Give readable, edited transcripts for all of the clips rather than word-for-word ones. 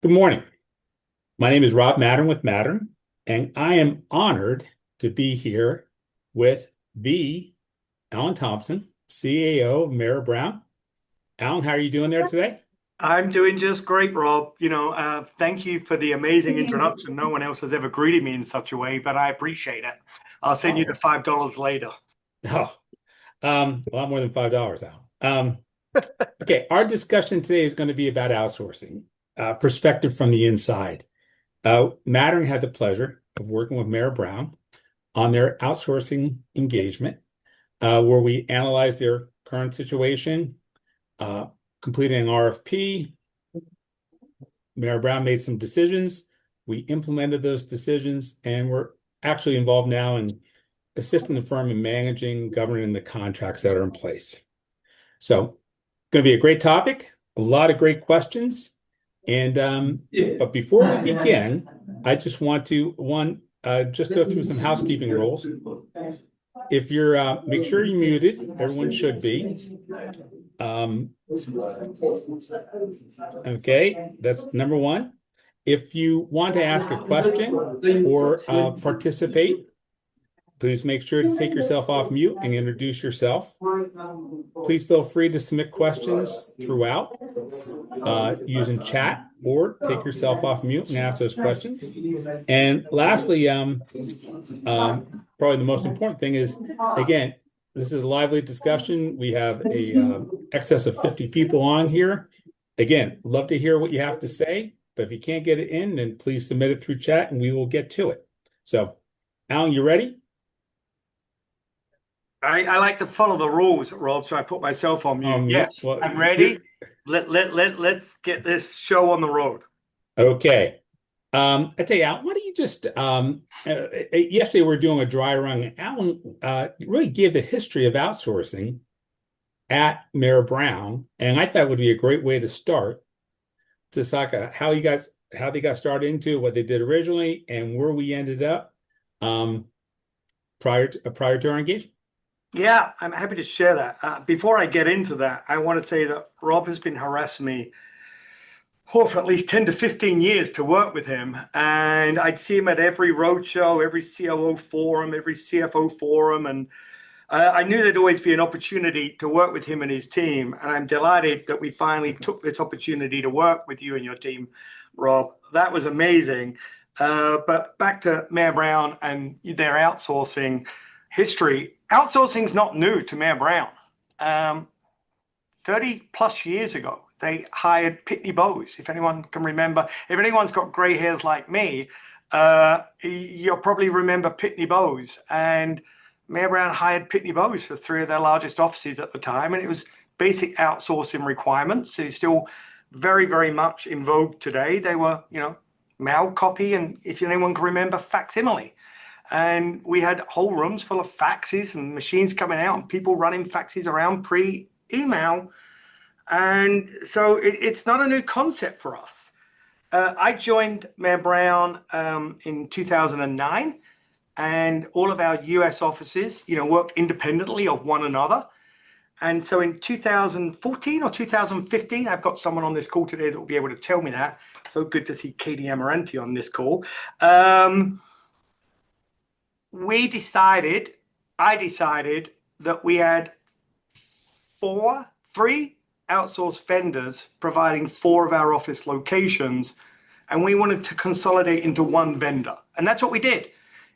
Good morning. My name is Rob Mattern with Mattern, and I am honored to be here with the Allan Thompson, CAO of Mayer Brown. Allan, how are you doing there today? I'm doing just great, Rob. Thank you for the amazing introduction. No one else has ever greeted me in such a way, but I appreciate it. I'll send you the Oh, $5 later. oh, a lot more than $5, Al. Okay, our discussion today is going to be about outsourcing, perspective from the inside. Mattern had the pleasure of working with Mayer Brown on their outsourcing engagement, where we analyzed their current situation, uh, completed an RFP. Mayor Brown made some decisions. We implemented those decisions, and we're actually involved now in assisting the firm in managing, governing the contracts that are in place. So, going to be a great topic, a lot of great questions. And but before we begin, I just want to just go through some housekeeping rules. If you're make sure you're muted. Everyone should be. Um, okay, that's number one. If you want to ask a question or participate, please make sure to take yourself off mute and introduce yourself. Please feel free to submit questions throughout using chat or take yourself off mute and ask those questions. And lastly, probably the most important thing is, again, this is a lively discussion. We have a excess of 50 people on here. Again, love to hear what you have to say, but if you can't get it in, then please submit it through chat and we will get to it. So, Allan, you ready? I like to follow the rules, Rob, so I put myself on mute. Mute. Yes, Well, I'm ready. Let's get this show on the road. okay. I tell you, Al, why don't you just yesterday we were doing a dry run. Allan really gave the history of outsourcing at Mayer Brown, and I thought it would be a great way to start to talk how they got started into what they did originally and where we ended up um, prior to our engagement. Yeah, I'm happy to share that. Before I get into that, I want to say that Rob has been harassing me for at least 10 to 15 years to work with him. And I'd see him at every roadshow, every COO forum, every CFO forum. And I knew there'd always be an opportunity to work with him and his team. And I'm delighted that we finally took this opportunity to work with you and your team, Rob. That was amazing. But back to Mayer Brown and their outsourcing history. Outsourcing is not new to Mayer Brown. 30 plus years ago, they hired Pitney Bowes. If anyone can remember, if anyone's got gray hairs like me, you'll probably remember Pitney Bowes. And Mayer Brown hired Pitney Bowes for three of their largest offices at the time. And it was basic outsourcing requirements. It is still very, very much in vogue today. They were, mail copy, and if anyone can remember, facsimile. And we had whole rooms full of faxes and machines coming out and people running faxes around pre-email. And so it's not a new concept for us. I joined Mayer Brown in 2009, and all of our US offices, worked independently of one another. And so in 2014 or 2015, I've got someone on this call today that will be able to tell me that. So good to see Katie Amaranti on this call. I decided that we had three outsourced vendors providing four of our office locations, and we wanted to consolidate into one vendor. And that's what we did.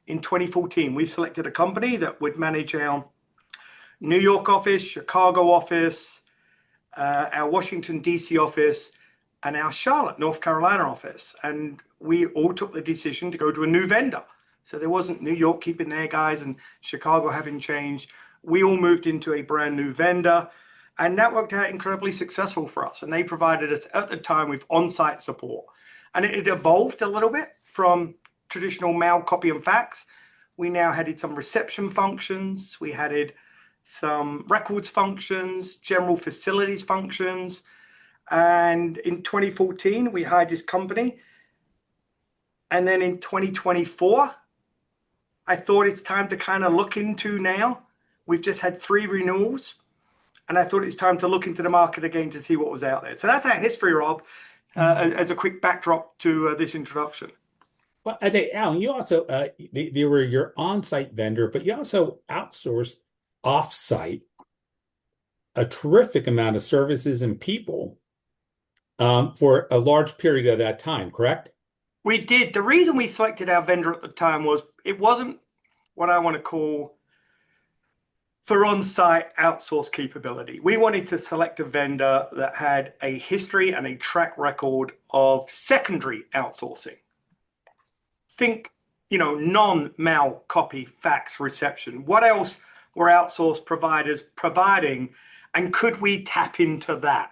In 2014, we selected a company that would manage our New York office, Chicago office, our Washington, D.C. office, and our Charlotte, North Carolina office. And we all took the decision to go to a new vendor. So there wasn't New York keeping their guys and Chicago having changed. We all moved into a brand new vendor, and that worked out incredibly successful for us. And they provided us at the time with on-site support. And it evolved a little bit from traditional mail, copy, and fax. We now had some reception functions. We had some records functions, general facilities functions. And in 2014, we hired this company. And then in 2024, I thought it's time to kind of look into now. We've just had 3 renewals. And I thought it's time to look into the market again to see what was out there. So that's our history, Rob. as a quick backdrop to this introduction. Well, I think, Alan, you also they were your on-site vendor, but you also outsourced off-site a terrific amount of services and people for a large period of that time, correct? We did. The reason we selected our vendor at the time was it wasn't what I want to call for on-site outsource capability. We wanted to select a vendor that had a history and a track record of secondary outsourcing. Think, non-mail copy fax reception. What else were outsource providers providing, and could we tap into that?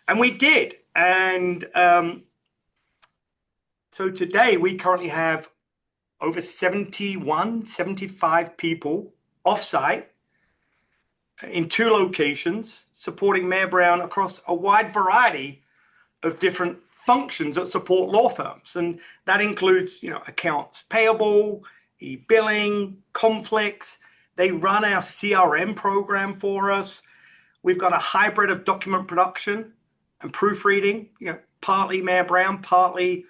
And we did. And so today we currently have over 75 people offsite in 2 locations, supporting Mayer Brown across a wide variety of different functions that support law firms. And that includes, accounts payable, e-billing, conflicts. They run our CRM program for us. We've got a hybrid of document production and proofreading, partly Mayer Brown, partly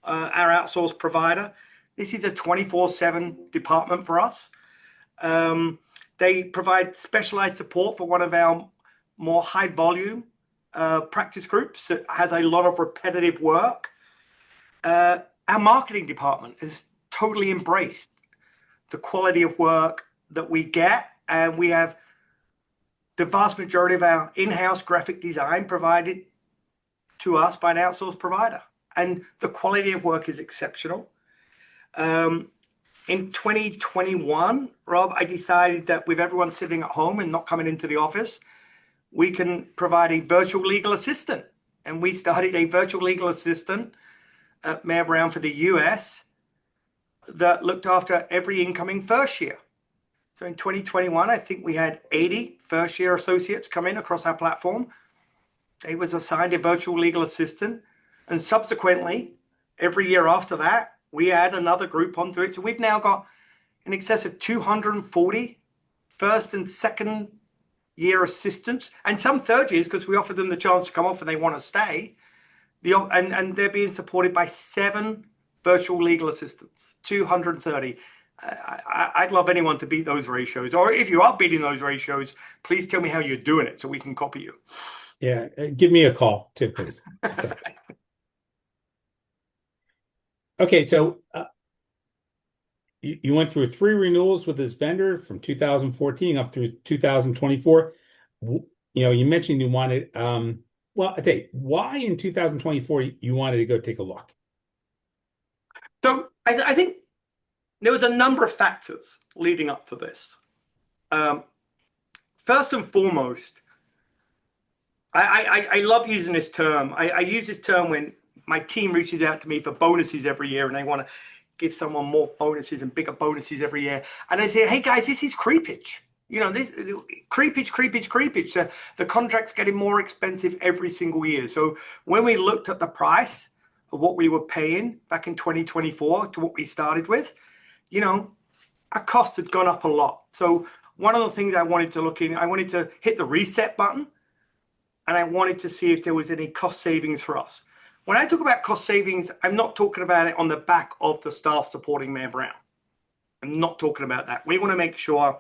our outsourced provider. This is a 24/7 department for us. They provide specialized support for one of our more high volume practice groups that has a lot of repetitive work. Our marketing department has totally embraced the quality of work that we get, and we have the vast majority of our in-house graphic design provided to us by an outsourced provider, and the quality of work is exceptional. In 2021, Rob, I decided that with everyone sitting at home and not coming into the office, we can provide a virtual legal assistant. And we started a virtual legal assistant at Mayer Brown for the US that looked after every incoming first year. So in 2021, I think we had 80 first year associates come in across our platform. They was assigned a virtual legal assistant. And subsequently, every year after that, we add another group onto it. So we've now got in excess of 240 first and second year assistants, and some third years because we offer them the chance to come off and they want to stay. And they're being supported by 7 virtual legal assistants, 230. I'd love anyone to beat those ratios. Or if you are beating those ratios, please tell me how you're doing it so we can copy you. Yeah, give me a call too, please. Okay, so you went through 3 renewals with this vendor from 2014 up through 2024. You mentioned you wanted, well, I tell you, why in 2024 you wanted to go take a look? So I think there was a number of factors leading up to this. First and foremost, I love using this term. I use this term when my team reaches out to me for bonuses every year and they want to give someone more bonuses and bigger bonuses every year. And I say, hey guys, this is creepage. This creepage. The contract's getting more expensive every single year. So when we looked at the price of what we were paying back in 2024 to what we started with, our costs had gone up a lot. So one of the things I wanted to look in, I wanted to hit the reset button and I wanted to see if there was any cost savings for us. When I talk about cost savings, I'm not talking about it on the back of the staff supporting Mayer Brown. I'm not talking about that. We want to make sure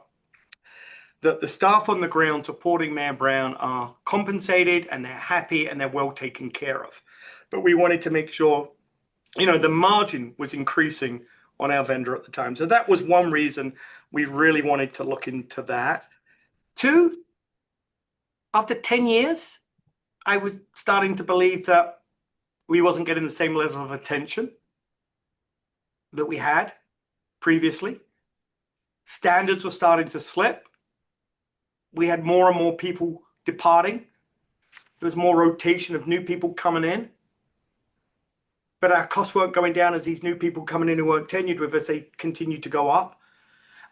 that the staff on the ground supporting Mayer Brown are compensated and they're happy and they're well taken care of. But we wanted to make sure, the margin was increasing on our vendor at the time. So that was one reason we really wanted to look into that. 2, after 10 years, I was starting to believe that we wasn't getting the same level of attention that we had previously. Standards were starting to slip. We had more and more people departing. There was more rotation of new people coming in. But our costs weren't going down as these new people coming in who weren't tenured with us, they continued to go up.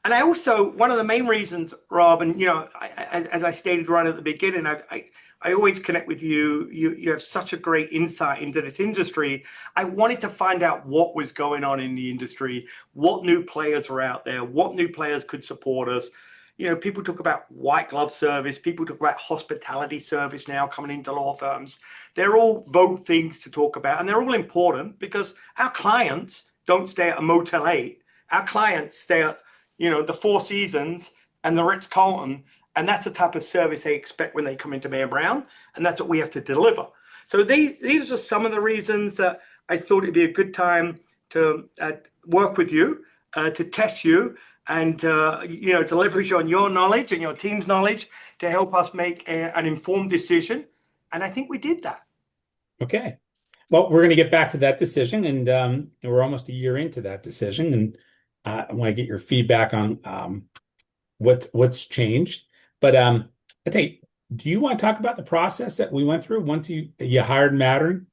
And I also, one of the main reasons, Rob, and as I stated right at the beginning, I always connect with you. You have such a great insight into this industry. I wanted to find out what was going on in the industry, what new players were out there, what new players could support us. People talk about white glove service. People talk about hospitality service now coming into law firms. They're all vogue things to talk about, and they're all important because our clients don't stay at a Motel 8. Our clients stay at, the Four Seasons and the Ritz-Carlton, and that's the type of service they expect when they come into Mayer Brown, and that's what we have to deliver. So these are some of the reasons that I thought it'd be a good time to work with you, to test you, and to leverage on your knowledge and your team's knowledge to help us make an informed decision. And I think we did that. Okay. Well, we're going to get back to that decision, and we're almost a year into that decision, and I want to get your feedback on what's changed. But I think, do you want to talk about the process that we went through once you hired Mattern?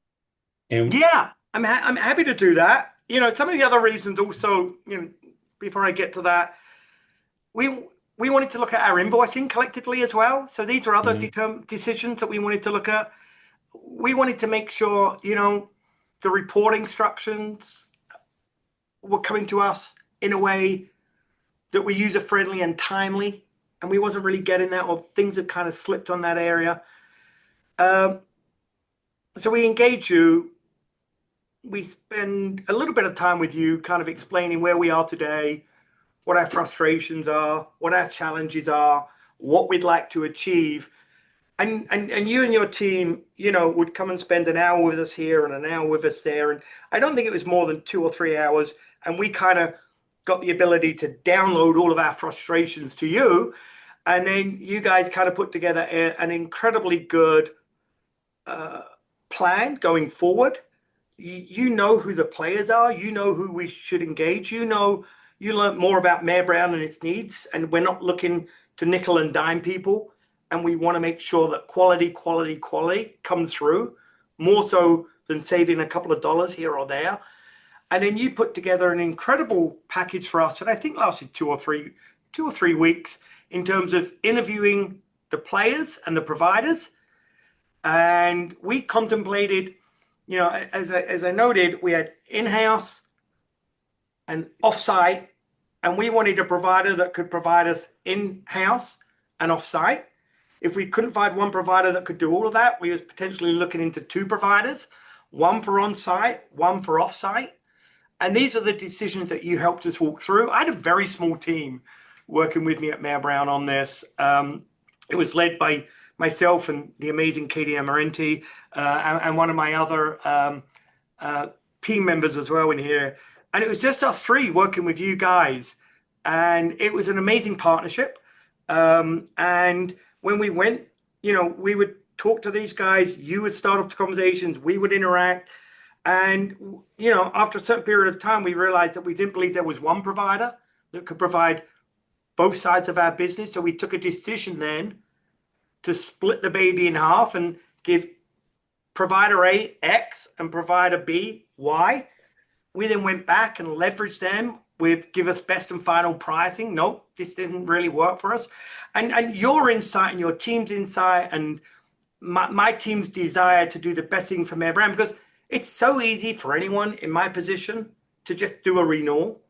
And Yeah, I'm happy to do that. Some of the other reasons also, before I get to that, we wanted to look at our invoicing collectively as well. So these are other Mhm. decisions that we wanted to look at. We wanted to make sure, the reporting instructions were coming to us in a way that were user friendly and timely. And we wasn't really getting that, or things have kind of slipped on that area. Um, so we engage you. We spend a little bit of time with you, kind of explaining where we are today, what our frustrations are, what our challenges are, what we'd like to achieve. And you and your team, would come and spend an hour with us here and an hour with us there. And I don't think it was more than 2 or 3 hours. And we kind of got the ability to download all of our frustrations to you. And then you guys kind of put together an incredibly good plan going forward. You know who the players are. You know who we should engage. You learn more about Mayer Brown and its needs. And we're not looking to nickel and dime people. And we want to make sure that quality comes through, more so than saving a couple of dollars here or there. And then you put together an incredible package for us that I think lasted 2 or 3 weeks in terms of interviewing the players and the providers. And we contemplated, as I noted, we had in-house and offsite, and we wanted a provider that could provide us in-house and offsite. If we couldn't find one provider that could do all of that, we was potentially looking into two providers, one for on-site, one for off-site. And these are the decisions that you helped us walk through. I had a very small team working with me at Mayer Brown on this. It was led by myself and the amazing Katie Amarenti, and one of my other team members as well in here. And it was just us three working with you guys. And it was an amazing partnership. And when we went, we would talk to these guys, you would start off the conversations, we would interact. And, after a certain period of time, we realized that we didn't believe there was one provider that could provide both sides of our business. So we took a decision then to split the baby in half and give provider A X and provider B Y. We then went back and leveraged them with give us best and final pricing. Nope, this didn't really work for us. And your insight and your team's insight and my team's desire to do the best thing for Mayer Brown, because it's so easy for anyone in my position to just do a renewal.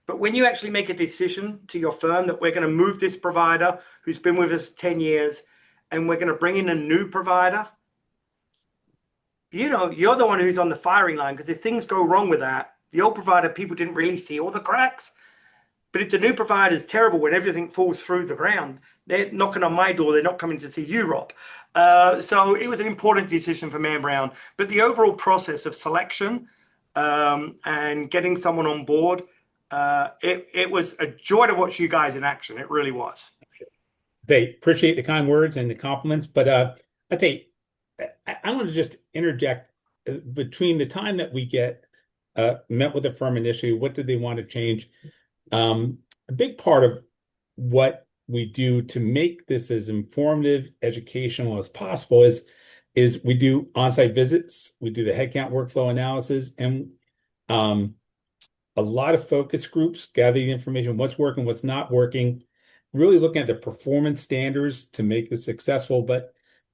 But when you actually make a decision to your firm that we're going to move this provider who's been with us 10 years and we're going to bring in a new provider, you're the one who's on the firing line, because if things go wrong with that, the old provider, people didn't really see all the cracks. But if the new provider is terrible when everything falls through the ground, they're knocking on my door. They're not coming to see you, Rob. So it was an important decision for Mayer Brown. But the overall process of selection and getting someone on board, it was a joy to watch you guys in action. It really was. they appreciate the kind words and the compliments, but I tell you, I want to just interject between the time that we get met with a firm initially, what do they want to change? A big part of what we do to make this as informative, educational as possible is we do on-site visits, we do the headcount workflow analysis, and a lot of focus groups gather the information, what's working, what's not working, really looking at the performance standards to make this successful.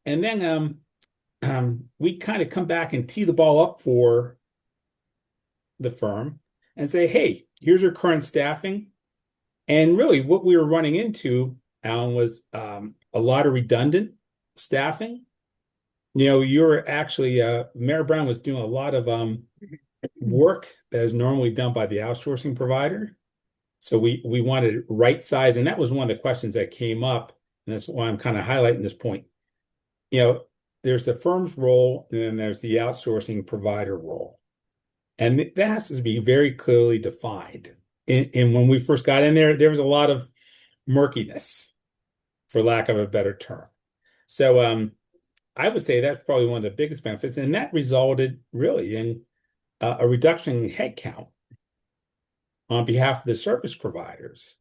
And then we kind of come back and tee the ball up for the firm and say, hey, here's your current staffing. And really, what we were running into, Alan, was a lot of redundant staffing. You were actually Mayor Brown was doing a lot of work that is normally done by the outsourcing provider. So we wanted right size, and that was one of the questions that came up, and that's why I'm kind of highlighting this point. You know, there's the firm's role, and then there's the outsourcing provider role, and that has to be very clearly defined. And when we first got in there, there was a lot of murkiness, for lack of a better term. So I would say that's probably one of the biggest benefits, and that resulted really in a reduction in headcount on behalf of the service providers.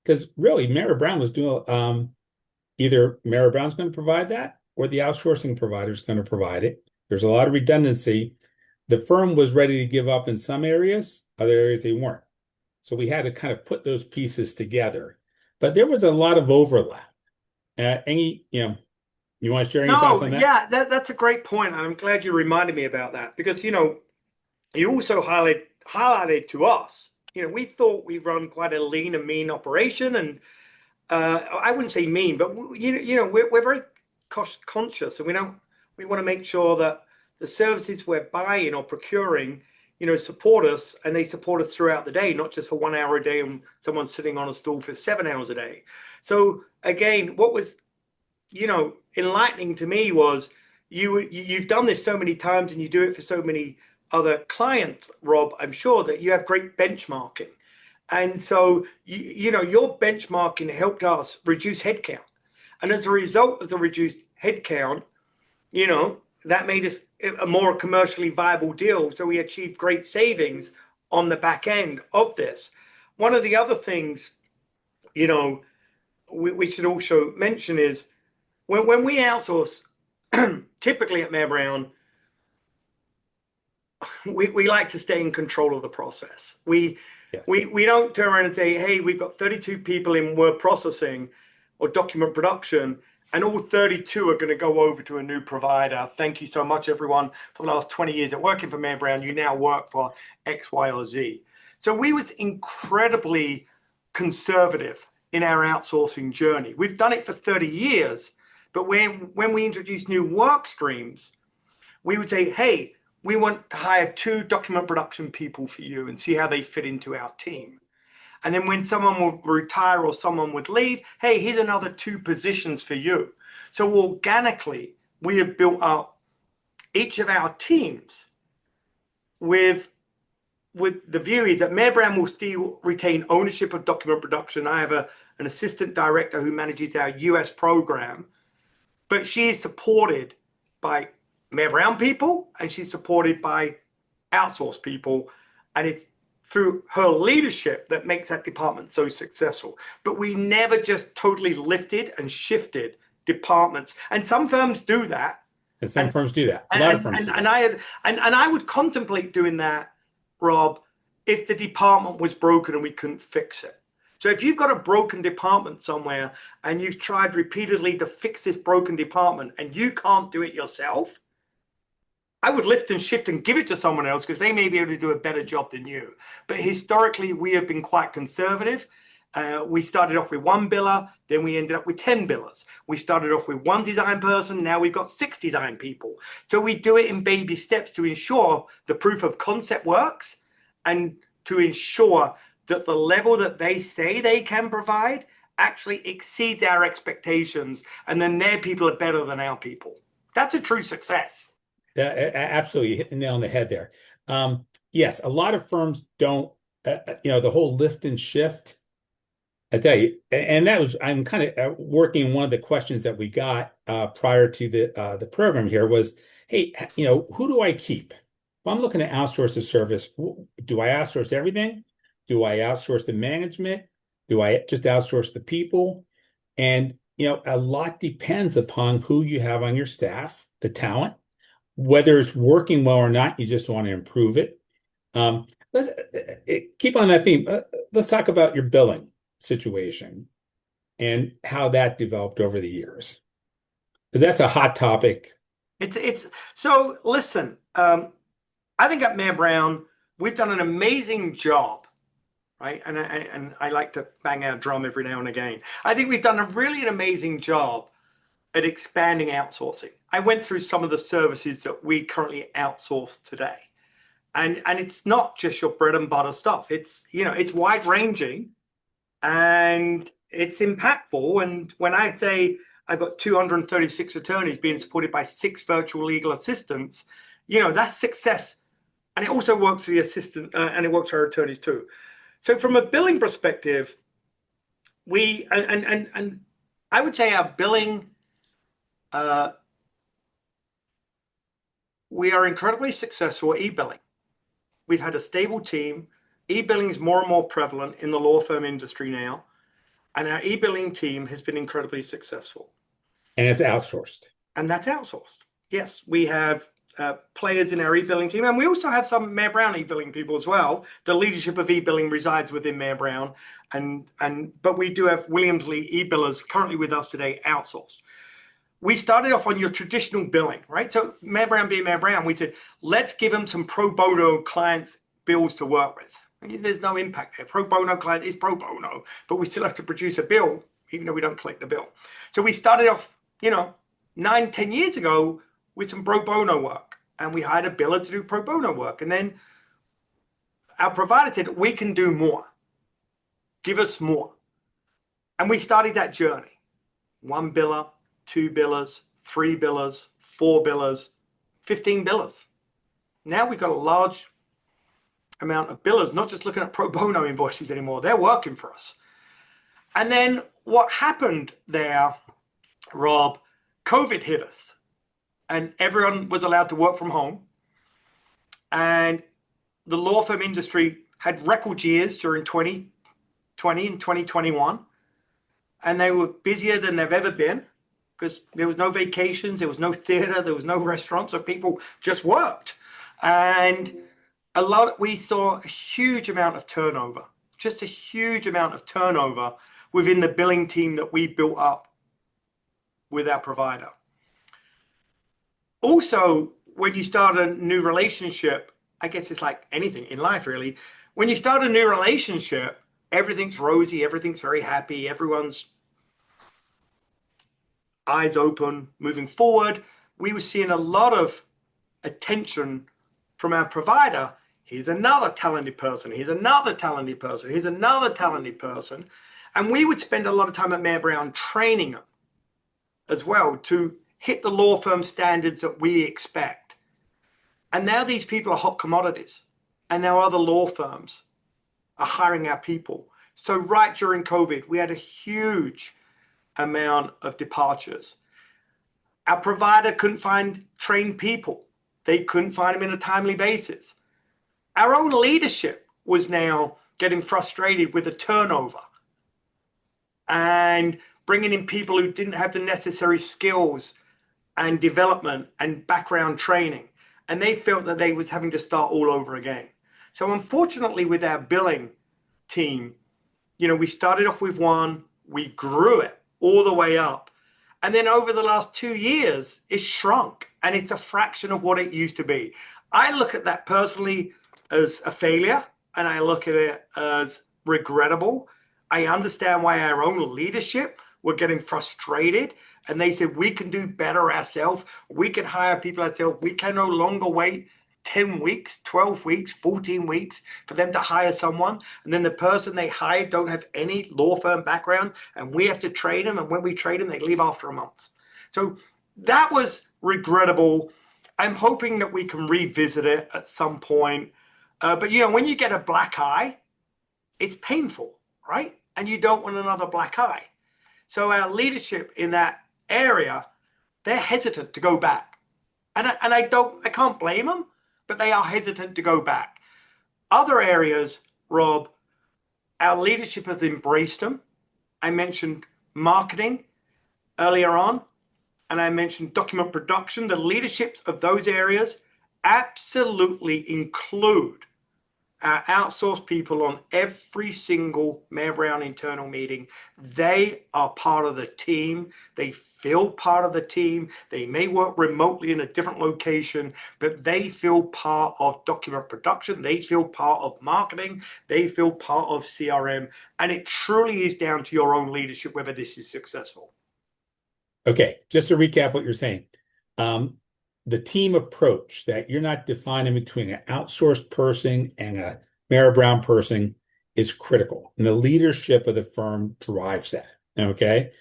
Because really, Mayor Brown was doing either Mayor Brown's going to provide that or the outsourcing provider is going to provide it. There's a lot of redundancy. The firm was ready to give up in some areas, other areas they weren't. So we had to kind of put those pieces together. But there was a lot of overlap. You want to share any thoughts No, on that? yeah, that's a great point. I'm glad you reminded me about that because, you also highlighted to us, we thought we run quite a lean and mean operation. And I wouldn't say mean, but we're very cost conscious, and we want to make sure that the services we're buying or procuring, support us, and they support us throughout the day, not just for 1 hour a day and someone's sitting on a stool for 7 hours a day. So again, what was enlightening to me was you've done this so many times and you do it for so many other clients, Rob. I'm sure that you have great benchmarking. And so, your benchmarking helped us reduce headcount. And as a result of the reduced headcount, that made us a more commercially viable deal. So we achieved great savings on the back end of this. One of the other things, we should also mention is when we outsource, typically at Mayor Brown, we like to stay in control of the process. Yes. We don't turn around and say, hey, we've got 32 people in word processing or document production, and all 32 are going to go over to a new provider. Thank you so much, everyone, for the last 20 years of working for Mayor Brown. You now work for X, Y, or Z. So we was incredibly conservative in our outsourcing journey. We've done it for 30 years, but when we introduce new work streams, we would say, hey, we want to hire 2 document production people for you and see how they fit into our team. And then when someone would retire or someone would leave, hey, here's another 2 positions for you. So organically, we have built up each of our teams with the view is that Mayor Brown will still retain ownership of document production. I have an assistant director who manages our US program, but she is supported by Mayor Brown people and she's supported by outsourced people. And it's through her leadership that makes that department so successful. But we never just totally lifted and shifted departments. And some firms do that. And some firms do that. A lot of And, firms and, do and, that. I would contemplate doing that, Rob, if the department was broken and we couldn't fix it. So if you've got a broken department somewhere and you've tried repeatedly to fix this broken department and you can't do it yourself, I would lift and shift and give it to someone else because they may be able to do a better job than you. But historically, we have been quite conservative. We started off with 1 biller, then we ended up with 10 billers. We started off with 1 design person, now we've got 6 design people. So we do it in baby steps to ensure the proof of concept works and to ensure that the level that they say they can provide actually exceeds our expectations, and then their people are better than our people. That's a true success. Absolutely, hit the nail on the head there. Yes, a lot of firms don't, the whole lift and shift. I tell you, and I'm kind of working one of the questions that we got prior to the program here was, hey, who do I keep? If I'm looking to outsource a service, do I outsource everything? Do I outsource the management? Do I just outsource the people? And, a lot depends upon who you have on your staff, the talent, whether it's working well or not, you just want to improve it. Let's keep on that theme. Let's talk about your billing situation and how that developed over the years, because that's a hot topic. It's so listen. I think at Mayor Brown we've done an amazing job, right? And I like to bang our drum every now and again. I think we've done a really an amazing job at expanding outsourcing. I went through some of the services that we currently outsource today. And it's not just your bread and butter stuff. It's, you know, it's wide ranging and it's impactful. And when I say I've got 236 attorneys being supported by 6 virtual legal assistants, you know, that's success. And it also works for the assistant and it works for our attorneys too. So from a billing perspective, we, and I would say our billing, we are incredibly successful at e-billing. We've had a stable team. E-billing is more and more prevalent in the law firm industry now. And our e-billing team has been incredibly successful. And it's outsourced. And that's outsourced. Yes, we have players in our e-billing team. And we also have some Mayer Brown e-billing people as well. The leadership of e-billing resides within Mayer Brown. But we do have Williams Lee e-billers currently with us today outsourced. We started off on your traditional billing, right? So Mayer Brown being Mayer Brown, we said, let's give them some pro bono clients bills to work with. There's no impact there. Pro bono client is pro bono, but we still have to produce a bill, even though we don't collect the bill. So we started off, you know, 9-10 years ago with some pro bono work, and we hired a biller to do pro bono work. And then our provider said, we can do more. Give us more. And we started that journey. 1 biller, 2 billers, 3 billers, 4 billers, 15 billers. Now we've got a large amount of billers, not just looking at pro bono invoices anymore. They're working for us. And then what happened there, Rob, COVID hit us and everyone was allowed to work from home. And the law firm industry had record years during 2020 and 2021. And they were busier than they've ever been because there was no vacations, there was no theater, there was no restaurants, so people just worked. And we saw a huge amount of turnover, just a huge amount of turnover within the billing team that we built up with our provider. Also, when you start a new relationship, I guess it's like anything in life, really. When you start a new relationship, everything's rosy, everything's very happy, everyone's eyes open, moving forward. We were seeing a lot of attention from our provider. Here's another talented person. Here's another talented person. Here's another talented person. And we would spend a lot of time at Mayer Brown training them as well to hit the law firm standards that we expect. And now these people are hot commodities. And now other law firms are hiring our people. So right during COVID, we had a huge amount of departures. Our provider couldn't find trained people. They couldn't find them in a timely basis. Our own leadership was now getting frustrated with the turnover and bringing in people who didn't have the necessary skills and development and background training. And they felt that they was having to start all over again. So unfortunately with our billing team, you know, we started off with 1, we grew it all the way up. And then over the last 2 years, it's shrunk and it's a fraction of what it used to be. I look at that personally as a failure and I look at it as regrettable. I understand why our own leadership were getting frustrated and they said, we can do better ourselves. We can hire people ourselves. We can no longer wait 10 weeks, 12 weeks, 14 weeks for them to hire someone. And then the person they hired don't have any law firm background and we have to train them. And when we train them, they leave after a month. So that was regrettable. I'm hoping that we can revisit it at some point. But, you know, when you get a black eye, it's painful, right? And you don't want another black eye. So our leadership in that area, they're hesitant to go back. And I can't blame them, but they are hesitant to go back. Other areas, Rob, our leadership has embraced them. I mentioned marketing earlier on, and I mentioned document production. The leaderships of those areas absolutely include our outsourced people on every single Mayor Brown internal meeting. They are part of the team. They feel part of the team. They may work remotely in a different location, but they feel part of document production. They feel part of marketing. They feel part of CRM. And it truly is down to your own leadership whether this is successful. Okay, just to recap what you're saying. Um, the team approach that you're not defining between an outsourced person and a Mara Brown person is critical. And the leadership of the firm drives that. Okay,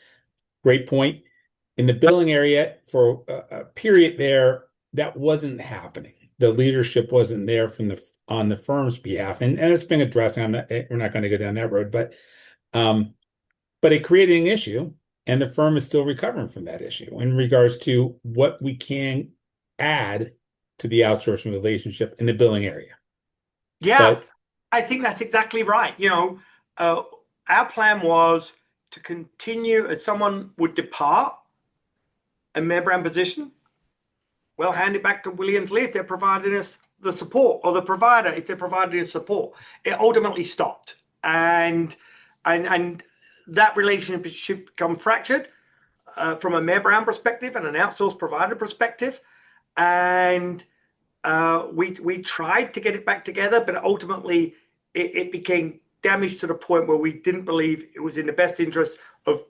great point. In the billing area for a period there, that wasn't happening. The leadership wasn't there from the on the firm's behalf, and it's been addressed. We're not going to go down that road, um, but it created an issue, and the firm is still recovering from that issue in regards to what we can add to the outsourcing relationship in the billing area. Yeah, But I think that's exactly right. Our plan was to continue as someone would depart a Mayor Brown position. Well, hand it back to Williams Lee if they're providing us the support, or the provider if they're providing us support. It ultimately stopped, and that relationship become fractured from a Mayor Brown perspective and an outsourced provider perspective, and we tried to get it back together, but ultimately it became damaged to the point where we didn't believe it was in the best interest of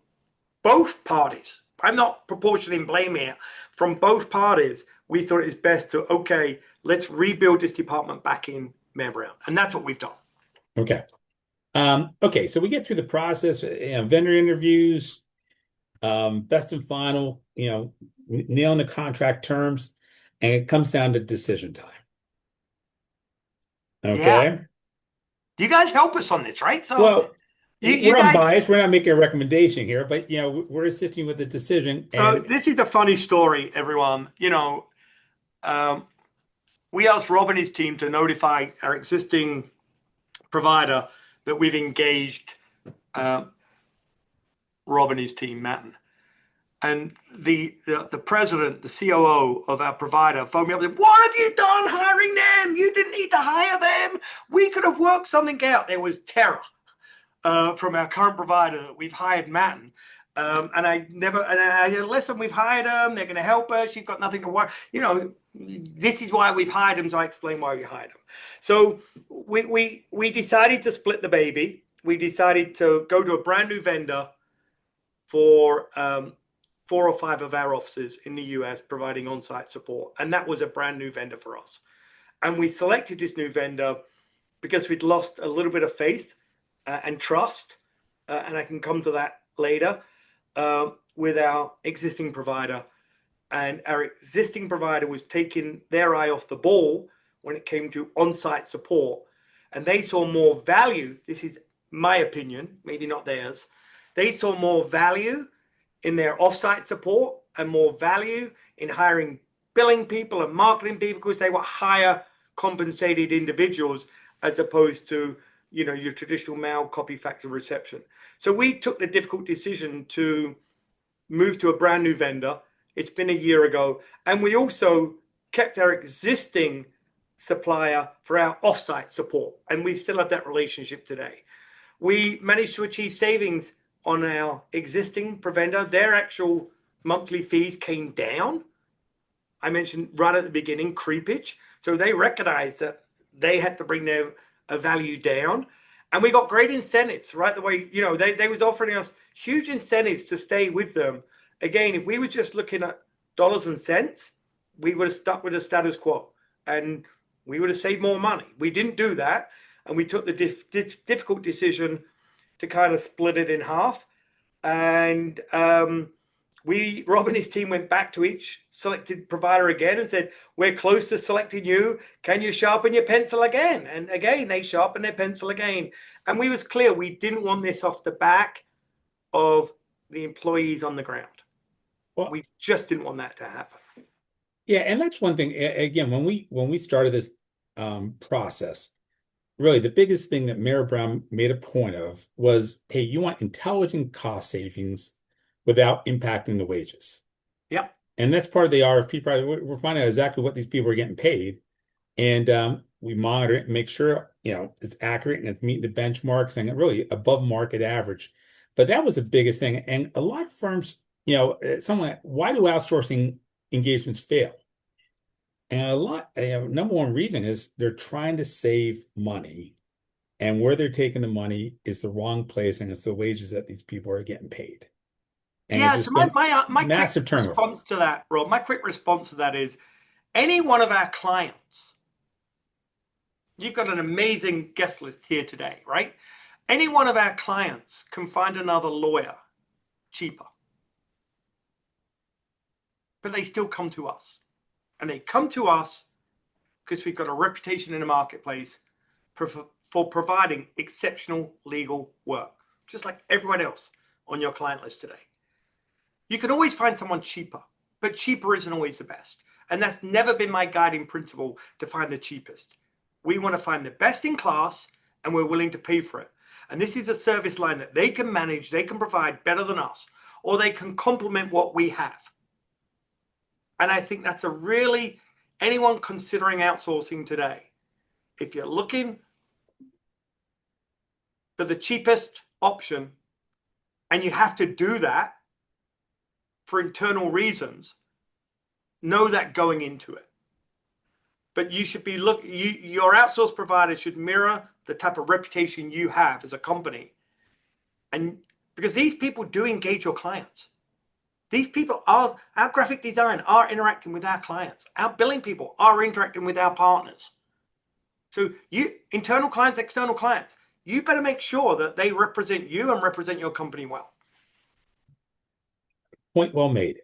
both parties. I'm not proportioning blame here. From both parties, we thought it was best to, okay, let's rebuild this department back in Mayor Brown. And that's what we've done. okay. Okay, so we get through the process, vendor interviews, best and final, nailing the contract terms, and it comes down to decision time. Yeah. Okay. You guys help us on this, right? So Well, you we're guys, unbiased. We're not making a recommendation here, but we're assisting with the decision. so And this is a funny story, everyone. We asked Rob and his team to notify our existing provider that we've engaged Rob and his team, Mattern. And the president, the COO of our provider, phoned me up and said, "What have you done hiring them? You didn't need to hire them. We could have worked something out." There was terror from our current provider that we've hired Mattern. And I said, "Listen, we've hired them. They're going to help us. You've got nothing to worry. This is why we've hired them." So I explained why we hired them. So we decided to split the baby. We decided to go to a brand new vendor for 4 or 5 of our offices in the US providing on-site support. And that was a brand new vendor for us. And we selected this new vendor because we'd lost a little bit of faith and trust, and I can come to that later, with our existing provider. And our existing provider was taking their eye off the ball when it came to on-site support. And they saw more value. This is my opinion, maybe not theirs. They saw more value in their offsite support and more value in hiring billing people and marketing people because they were higher compensated individuals as opposed to your traditional mail copy fax and reception. So we took the difficult decision to move to a brand new vendor. It's been a year ago, and we also kept our existing supplier for our offsite support, and we still have that relationship today. We managed to achieve savings on our existing vendor. Their actual monthly fees came down. I mentioned right at the beginning creepage. So they recognized that they had to bring their value down. And we got great incentives right the way, they was offering us huge incentives to stay with them. Again, if we were just looking at dollars and cents, we would have stuck with the status quo and we would have saved more money. We didn't do that. And we took the difficult decision to kind of split it in half. And Rob and his team went back to each selected provider again and said, "We're close to selecting you. Can you sharpen your pencil again?" And again, they sharpened their pencil again. And we was clear we didn't want this off the back of the employees on the ground. well, We just didn't want that to happen. yeah, and that's one thing. Again, when we started this process, really the biggest thing that Mayor Brown made a point of was, hey, you want intelligent cost savings without impacting the wages. Yep. And that's part of the RFP project. We're finding out exactly what these people are getting paid. And we monitor it and make sure, it's accurate and it's meeting the benchmarks and really above market average. But that was the biggest thing. And a lot of firms, someone, why do outsourcing engagements fail? And number one reason is they're trying to save money, and where they're taking the money is the wrong place, and it's the wages that these people are getting paid. And it's Yeah, so just been my quick massive turnover. response to that, Rob, my quick response to that is any one of our clients, you've got an amazing guest list here today, right? Any one of our clients can find another lawyer cheaper, but they still come to us. And they come to us because we've got a reputation in the marketplace for providing exceptional legal work, just like everyone else on your client list today. You can always find someone cheaper, but cheaper isn't always the best. And that's never been my guiding principle, to find the cheapest. We want to find the best in class, and we're willing to pay for it. And this is a service line that they can manage, they can provide better than us, or they can complement what we have. And I think that's anyone considering outsourcing today, if you're looking for the cheapest option, and you have to do that for internal reasons, know that going into it. But you should be your outsource provider should mirror the type of reputation you have as a company. And because these people do engage your clients. These people our graphic design are interacting with our clients. Our billing people are interacting with our partners. So internal clients, external clients, you better make sure that they represent you and represent your company well. Point well made.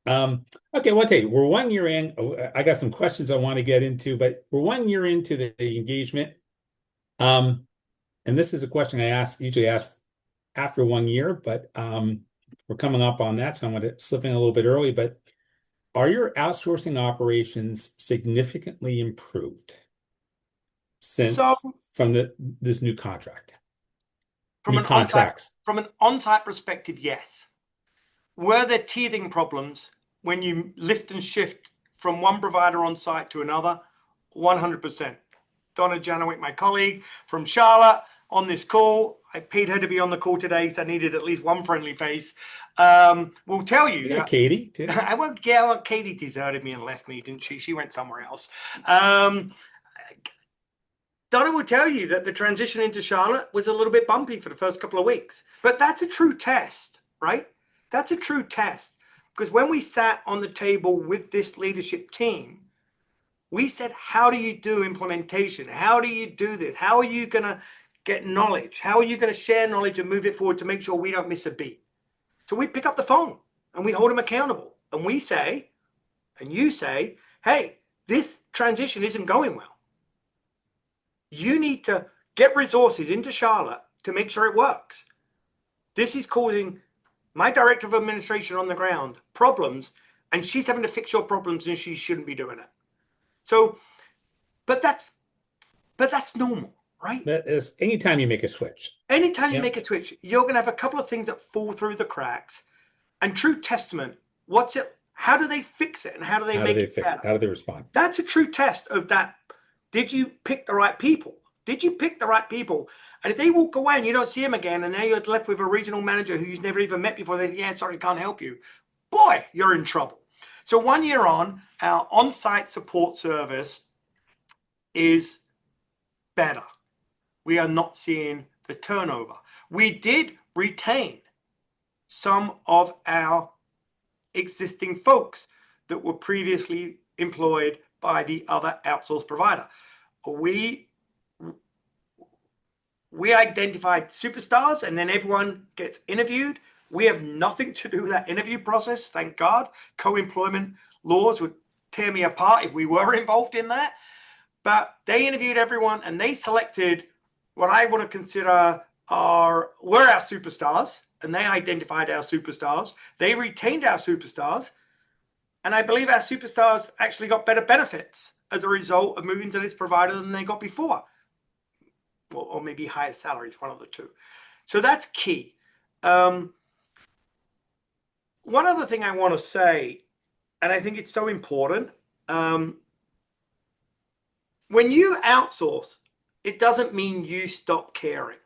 Okay, well, I'll tell you, we're 1 year in. I got some questions I want to get into, but we're 1 year into the engagement. And this is a question usually ask after 1 year, but we're coming up on that, so I'm going to slip in a little bit early. But are your outsourcing operations significantly improved So from this new contract, from new an on-site contracts? from an on-site perspective, yes. Were there teething problems when you lift and shift from one provider on site to another? 100%. Donna Janowick, my colleague from Charlotte, on this call, I paid her to be on the call today because I needed at least one friendly face. Will tell you Yeah, that Katie, too. Katie deserted me and left me, didn't she? She went somewhere else. Donna will tell you that the transition into Charlotte was a little bit bumpy for the first couple of weeks, but that's a true test, right? That's a true test, because when we sat on the table with this leadership team, we said, how do you do implementation? How do you do this? How are you going to get knowledge? How are you going to share knowledge and move it forward to make sure we don't miss a beat? So we pick up the phone and we hold them accountable. And we say, and you say, hey, this transition isn't going well. You need to get resources into Charlotte to make sure it works. This is causing my director of administration on the ground problems, and she's having to fix your problems, and she shouldn't be doing it. So, but that's normal, right? That is, anytime you make a switch. Anytime you Yep. make a switch, you're going to have a couple of things that fall through the cracks. And true testament, how do they fix it, and how do they make it better? How do they respond? That's a true test of that. Did you pick the right people? Did you pick the right people? And if they walk away and you don't see them again, and now you're left with a regional manager who you've never even met before, they say, yeah, sorry, can't help you. Boy, you're in trouble. So 1 year on, our on-site support service is better. We are not seeing the turnover. We did retain some of our existing folks that were previously employed by the other outsourced provider. We identified superstars, and then everyone gets interviewed. We have nothing to do with that interview process, thank God. Co-employment laws would tear me apart if we were involved in that. But they interviewed everyone, and they selected what I want to consider were our superstars, and they identified our superstars. They retained our superstars, and I believe our superstars actually got better benefits as a result of moving to this provider than they got before. Or maybe higher salaries, one of the two. So that's key. One other thing I want to say, and I think it's so important, when you outsource, it doesn't mean you stop caring.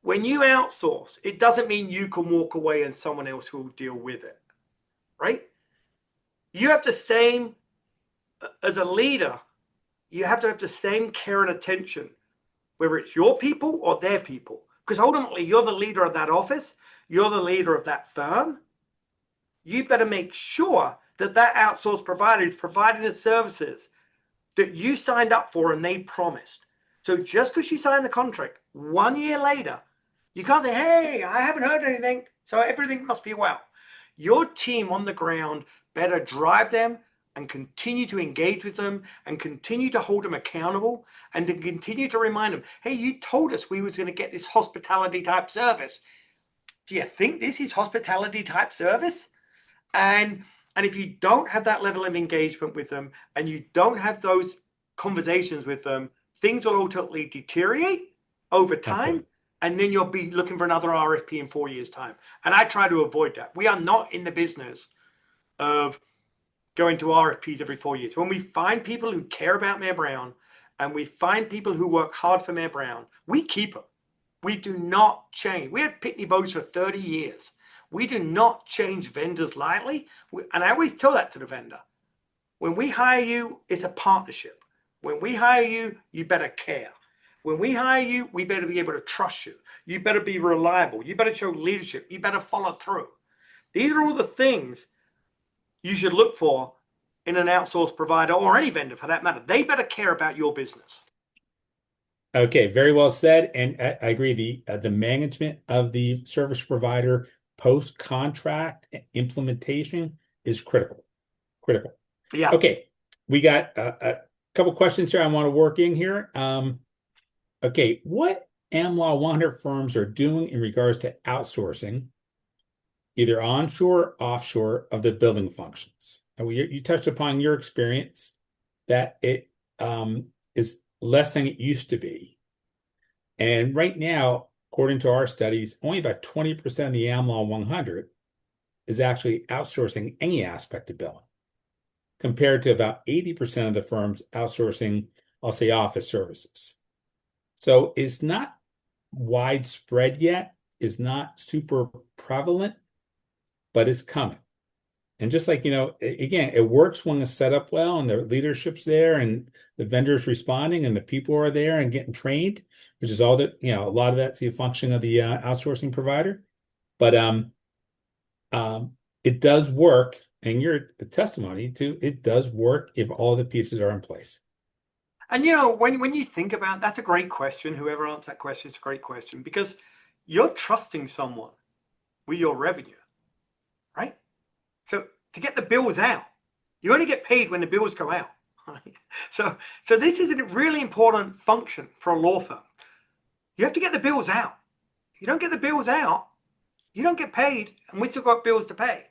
When you outsource, it doesn't mean you can walk away and someone else will deal with it, right? You have the same, as a leader, you have to have the same care and attention, whether it's your people or their people. Because ultimately, you're the leader of that office, you're the leader of that firm. You better make sure that that outsourced provider is providing the services that you signed up for and they promised. So just because you signed the contract 1 year later, you can't say, hey, I haven't heard anything, so everything must be well. Your team on the ground better drive them and continue to engage with them and continue to hold them accountable and to continue to remind them, hey, you told us we was going to get this hospitality type service. Do you think this is hospitality type service? And if you don't have that level of engagement with them and you don't have those conversations with them, things will ultimately deteriorate over time. Absolutely. And then you'll be looking for another RFP in 4 years' time. And I try to avoid that. We are not in the business of going to RFPs every 4 years. When we find people who care about Mayor Brown and we find people who work hard for Mayor Brown, we keep them. We do not change. We had Pitney Bowes for 30 years. We do not change vendors lightly. And I always tell that to the vendor. When we hire you, it's a partnership. When we hire you, you better care. When we hire you, we better be able to trust you. You better be reliable. You better show leadership. You better follow through. These are all the things you should look for in an outsourced provider or any vendor for that matter. They better care about your business. Okay, very well said. And I agree. The management of the service provider post-contract implementation is critical. Critical. Yeah. Okay, we got a couple questions here I want to work in here. Okay, what AmLaw 100 firms are doing in regards to outsourcing, either onshore or offshore, of the billing functions? And you touched upon your experience that it is less than it used to be. And right now, according to our studies, only about 20% of the AmLaw 100 is actually outsourcing any aspect of billing, compared to about 80% of the firms outsourcing, I'll say, office services. So it's not widespread yet, it's not super prevalent, but it's coming. And just like, again, it works when it's set up well and the leadership's there and the vendor's responding and the people are there and getting trained, which is all that, a lot of that's the function of the outsourcing provider. But it does work, and your testimony to it does work if all the pieces are in place. And when you think about, that's a great question. Whoever answered that question is a great question, because you're trusting someone with your revenue, right? So to get the bills out, you only get paid when the bills go out. Right? So this is a really important function for a law firm. You have to get the bills out. If you don't get the bills out, you don't get paid, and we still got bills to pay.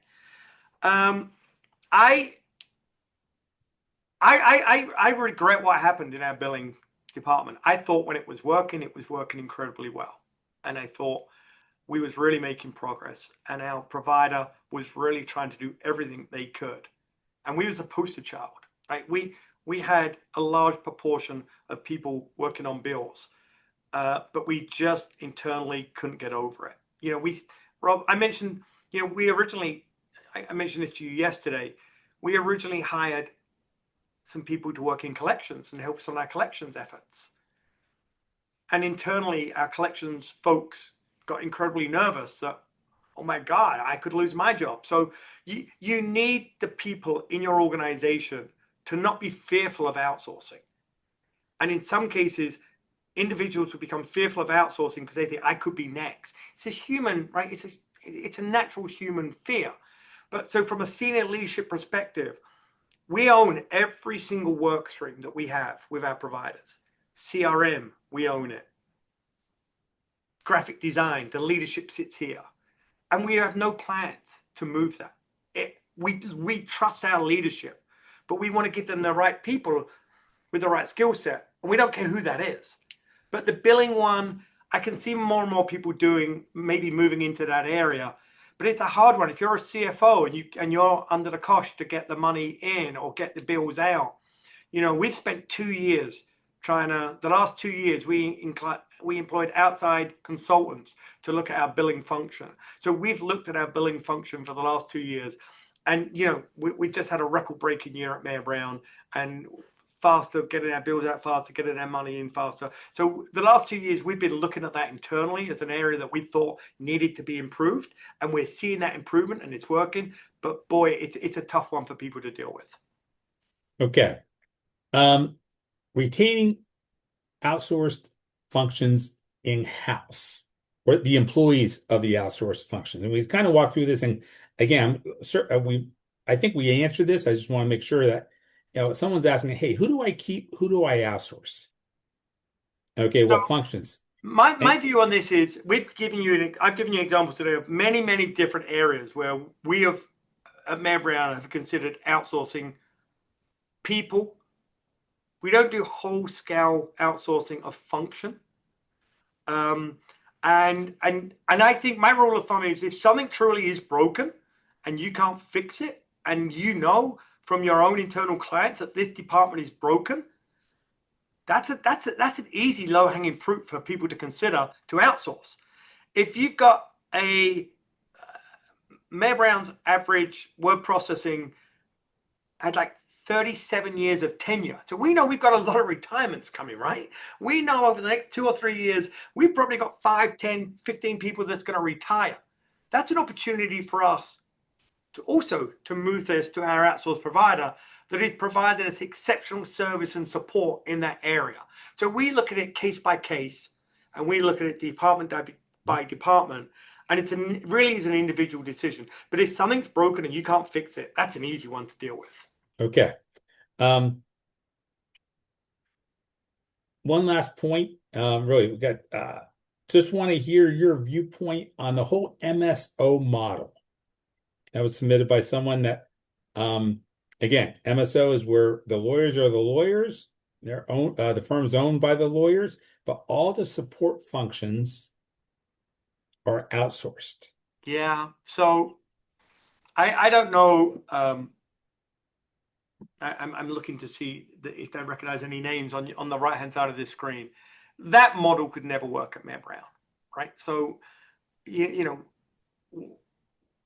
I regret what happened in our billing department. I thought when it was working incredibly well. And I thought we was really making progress, and our provider was really trying to do everything they could. And we was the poster child, right? We had a large proportion of people working on bills, but we just internally couldn't get over it. Rob, I mentioned, I mentioned this to you yesterday. We originally hired some people to work in collections and help us on our collections efforts. And internally, our collections folks got incredibly nervous that, oh my God, I could lose my job. So you need the people in your organization to not be fearful of outsourcing. And in some cases, individuals will become fearful of outsourcing because they think I could be next. It's a human, right? It's a natural human fear. But so from a senior leadership perspective, we own every single work stream that we have with our providers. CRM, we own it. Graphic design, the leadership sits here. And we have no plans to move that. We trust our leadership, but we want to give them the right people with the right skill set. And we don't care who that is. But the billing one, I can see more and more people doing, maybe moving into that area. But it's a hard one. If you're a CFO and you're under the cosh to get the money in or get the bills out, We've spent 2 years the last 2 years, we employed outside consultants to look at our billing function. So we've looked at our billing function for the last 2 years. And, we just had a record breaking year at Mayer Brown, and faster, getting our bills out faster, getting our money in faster. So the last 2 years, we've been looking at that internally as an area that we thought needed to be improved. And we're seeing that improvement and it's working. But boy, it's a tough one for people to deal with. Okay. Retaining outsourced functions in-house, or the employees of the outsourced functions. And we've kind of walked through this. And again, I think we answered this. I just want to make sure that, someone's asking, hey, who do I keep? Who do I outsource? Okay, So what functions? my And view on this is I've given you examples today of many, many different areas where we have at Mayer Brown have considered outsourcing people. We don't do whole scale outsourcing of function. And I think my rule of thumb is if something truly is broken and you can't fix it, and from your own internal clients that this department is broken, that's an easy low hanging fruit for people to consider to outsource. If you've got Mayer Brown's average word processing had like 37 years of tenure. So we know we've got a lot of retirements coming, right? We know over the next 2 or 3 years, we've probably got 5, 10, 15 people that's going to retire. That's an opportunity for us to move this to our outsourced provider that is providing us exceptional service and support in that area. So we look at it case by case, and we look at it department by department, and it really is an individual decision. But if something's broken and you can't fix it, that's an easy one to deal with. okay. One last point. Really, we got just want to hear your viewpoint on the whole MSO model. That was submitted by someone that, again, MSO is where the lawyers are the lawyers. The firm's owned by the lawyers, but all the support functions are outsourced. Yeah. So I don't know. I'm looking to see if I recognize any names on the right hand side of this screen. That model could never work at Mayer Brown, right? So,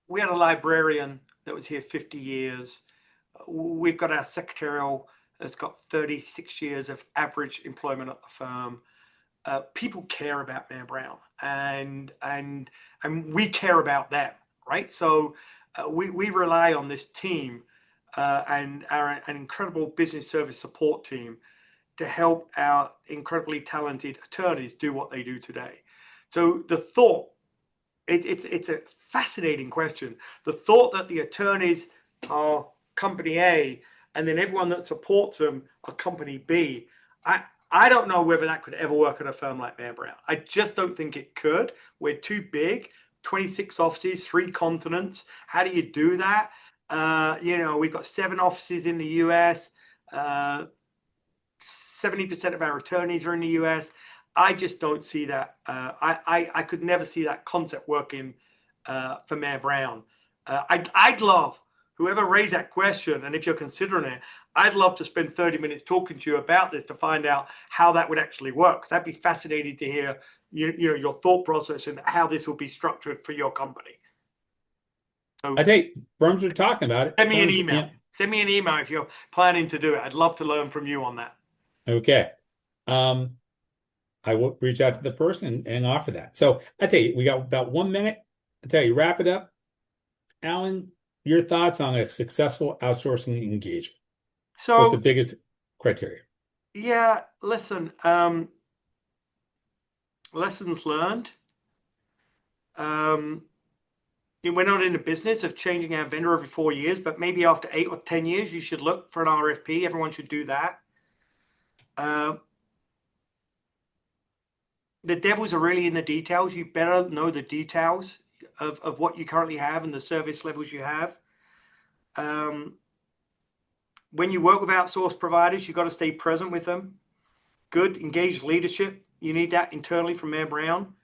we had a librarian that was here 50 years. We've got our secretarial that's got 36 years of average employment at the firm. People care about Mayer Brown, and we care about them, right? So we rely on this team and an incredible business service support team to help our incredibly talented attorneys do what they do today. So the thought, it's a fascinating question. The thought that the attorneys are company A and then everyone that supports them are company B, I don't know whether that could ever work at a firm like Mayer Brown. I just don't think it could. We're too big, 26 offices, 3 continents. How do you do that? We've got 7 offices in the US. 70% of our attorneys are in the US. I just don't see that. I could never see that concept working for Mayer Brown. I'd love, whoever raised that question, and if you're considering it, I'd love to spend 30 minutes talking to you about this to find out how that would actually work. 'Cause I'd be fascinated to hear your thought process and how this will be structured for your company. So I tell you, firms are talking about it. send me an Firms, email. Send me an email if you're planning to do it. I'd love to learn from you on that. okay. I will reach out to the person and offer that. So I tell you, we got about 1 minute. I tell you, wrap it up. Allan, your thoughts on a successful outsourcing engagement? What's the So biggest criteria? yeah, listen, lessons learned. We're not in the business of changing our vendor every 4 years, but maybe after 8 or 10 years, you should look for an RFP. Everyone should do that. The devils are really in the details. You better know the details of what you currently have and the service levels you have. When you work with outsourced providers, you've got to stay present with them. Good, engaged leadership. You need that internally from Mayer Brown.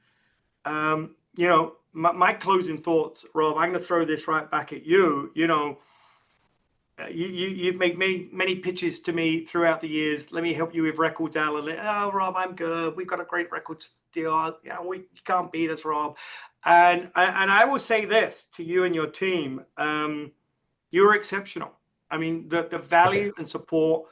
My closing thoughts, Rob, I'm going to throw this right back at you. You've made many pitches to me throughout the years. Let me help you with records, Alan. Oh, Rob, I'm good. We've got a great records deal. Yeah, you can't beat us, Rob. And I will say this to you and your team: you're exceptional. I mean, the Okay. value and support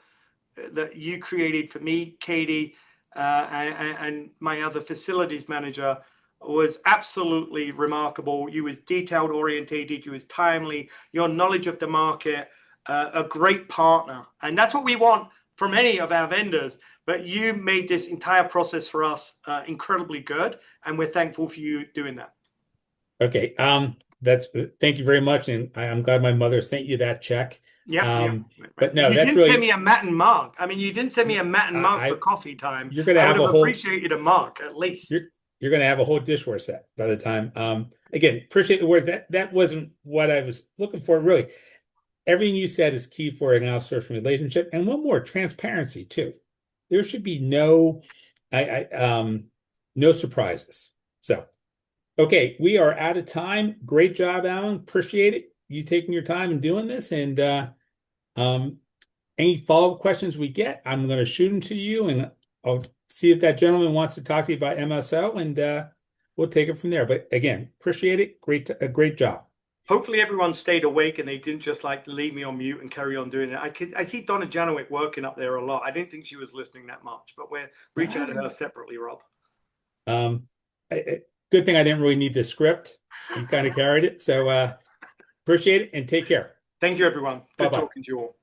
that you created for me, Katie, and my other facilities manager was absolutely remarkable. You was detailed orientated, you was timely, your knowledge of the market, a great partner. And that's what we want from any of our vendors. But you made this entire process for us incredibly good. And we're thankful for you doing that. Okay. That's thank you very much, and I'm glad my mother sent you that check. Yeah, yeah. Um, Right. but But no, you that's didn't send really me a Mattern mug. I mean, you didn't send me a Mattern mug for I coffee time. you're gonna I would have have a whole appreciated a mug at you're least. you're gonna have a whole dishware set by the time. Again, appreciate the word. That wasn't what I was looking for, really. Everything you said is key for an outsourcing relationship. And one more, transparency too. There should be no surprises. So, okay, we are out of time. Great job, Alan. Appreciate it. You taking your time and doing this. And um, any follow-up questions we get, I'm going to shoot them to you, and I'll see if that gentleman wants to talk to you about MSO, and we'll take it from there. But again, appreciate it. A great job. Hopefully everyone stayed awake and they didn't just like leave me on mute and carry on doing it. I see Donna Janowick working up there a lot. I didn't think she was listening that much, but we'll reach out to her separately, Rob. Um, Good thing I didn't really need the script. You kind of carried it. So appreciate it and take care. Thank you, everyone. Bye Good bye. talking to you all.